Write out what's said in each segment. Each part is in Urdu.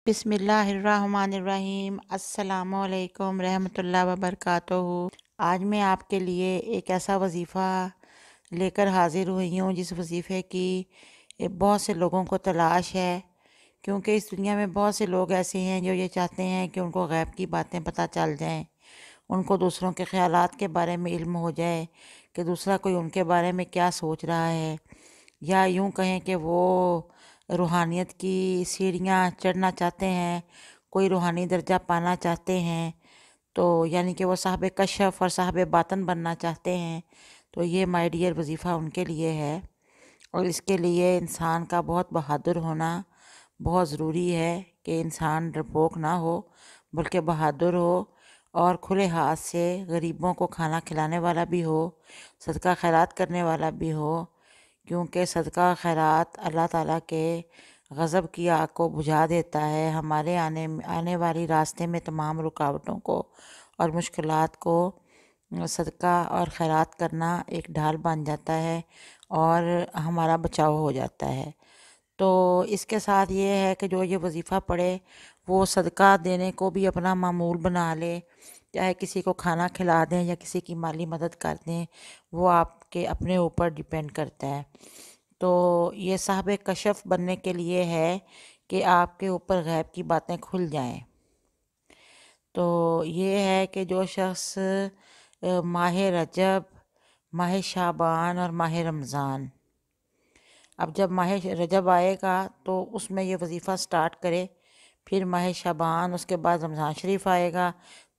بسم اللہ الرحمن الرحیم۔ السلام علیکم رحمۃ اللہ وبرکاتہ۔ آج میں آپ کے لیے ایک ایسا وظیفہ لے کر حاضر ہوئی ہوں جس وظیفے کی بہت سے لوگوں کو تلاش ہے، کیونکہ اس دنیا میں بہت سے لوگ ایسے ہیں جو یہ چاہتے ہیں کہ ان کو غیب کی باتیں پتہ چل جائیں، ان کو دوسروں کے خیالات کے بارے میں علم ہو جائے کہ دوسرا کوئی ان کے بارے میں کیا سوچ رہا ہے، یا یوں کہیں کہ وہ روحانیت کی سیڑھیاں چڑھنا چاہتے ہیں، کوئی روحانی درجہ پانا چاہتے ہیں، تو یعنی کہ وہ صاحب کشف اور صاحب باطن بننا چاہتے ہیں، تو یہ مائی ڈیئر وظیفہ ان کے لیے ہے۔ اور اس کے لیے انسان کا بہت بہادر ہونا بہت ضروری ہے کہ انسان ڈرپوک نہ ہو بلکہ بہادر ہو، اور کھلے ہاتھ سے غریبوں کو کھانا کھلانے والا بھی ہو، صدقہ خیرات کرنے والا بھی ہو، کیونکہ صدقہ خیرات اللہ تعالیٰ کے غضب کی آگ کو بجھا دیتا ہے، ہمارے آنے والی راستے میں تمام رکاوٹوں کو اور مشکلات کو صدقہ اور خیرات کرنا ایک ڈھال بن جاتا ہے اور ہمارا بچاؤ ہو جاتا ہے۔ تو اس کے ساتھ یہ ہے کہ جو یہ وظیفہ پڑھے وہ صدقہ دینے کو بھی اپنا معمول بنا لے، چاہے کسی کو کھانا کھلا دیں یا کسی کی مالی مدد کر دیں، وہ آپ کے اپنے اوپر ڈیپینڈ کرتا ہے۔ تو یہ صاحب کشف بننے کے لیے ہے کہ آپ کے اوپر غیب کی باتیں کھل جائیں۔ تو یہ ہے کہ جو شخص ماہ رجب، ماہ شعبان اور ماہ رمضان، اب جب ماہ رجب آئے گا تو اس میں یہ وظیفہ سٹارٹ کرے، پھر ماہ شعبان، اس کے بعد رمضان شریف آئے گا،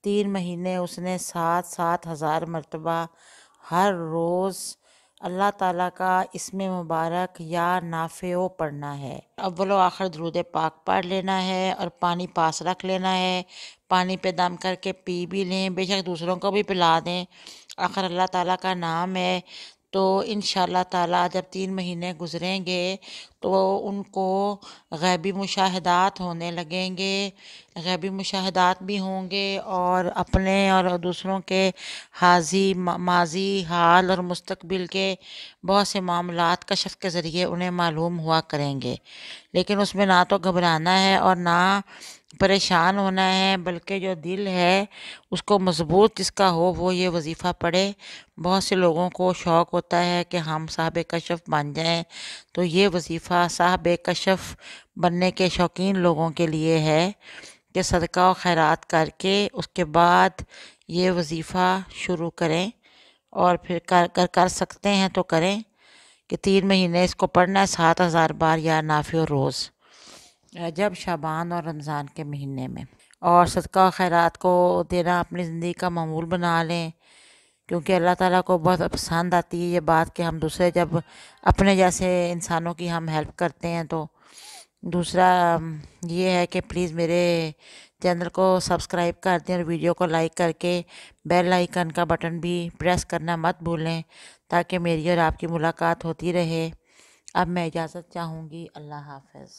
3 مہینے اس نے 7,000 مرتبہ ہر روز اللہ تعالیٰ کا اسم مبارک یا نافع پڑھنا ہے۔ اول و آخر درود پاک پڑھ لینا ہے اور پانی پاس رکھ لینا ہے، پانی پہ دم کر کے پی بھی لیں، بے شک دوسروں کو بھی پلا دیں، آخر اللہ تعالیٰ کا نام ہے۔ تو انشاءاللہ تعالیٰ جب 3 مہینے گزریں گے تو ان کو غیبی مشاہدات ہونے لگیں گے، غیبی مشاہدات بھی ہوں گے، اور اپنے اور دوسروں کے ماضی، حال اور مستقبل کے بہت سے معاملات کشف کے ذریعے انہیں معلوم ہوا کریں گے۔ لیکن اس میں نہ تو گھبرانا ہے اور نہ پریشان ہونا ہے، بلکہ جو دل ہے اس کو مضبوط جس کا ہو وہ یہ وظیفہ پڑھے۔ بہت سے لوگوں کو شوق ہوتا ہے کہ ہم صاحب کشف بن جائیں، تو یہ وظیفہ صاحب کشف بننے کے شوقین لوگوں کے لیے ہے کہ صدقہ و خیرات کر کے اس کے بعد یہ وظیفہ شروع کریں، اور پھر کر سکتے ہیں تو کریں کہ 3 مہینے اس کو پڑھنا ہے 7,000 بار یا نافع روز، رجب، شعبان اور رمضان کے مہینے میں۔ اور صدقہ و خیرات کو دینا اپنی زندگی کا معمول بنا لیں، کیونکہ اللہ تعالیٰ کو بہت پسند آتی ہے یہ بات کہ ہم دوسرے جب اپنے جیسے انسانوں کی ہم ہیلپ کرتے ہیں۔ تو دوسرا یہ ہے کہ پلیز میرے چینل کو سبسکرائب کر دیں اور ویڈیو کو لائک کر کے بیل آئیکن کا بٹن بھی پریس کرنا مت بھولیں، تاکہ میری اور آپ کی ملاقات ہوتی رہے۔ اب میں اجازت چاہوں گی، اللہ حافظ۔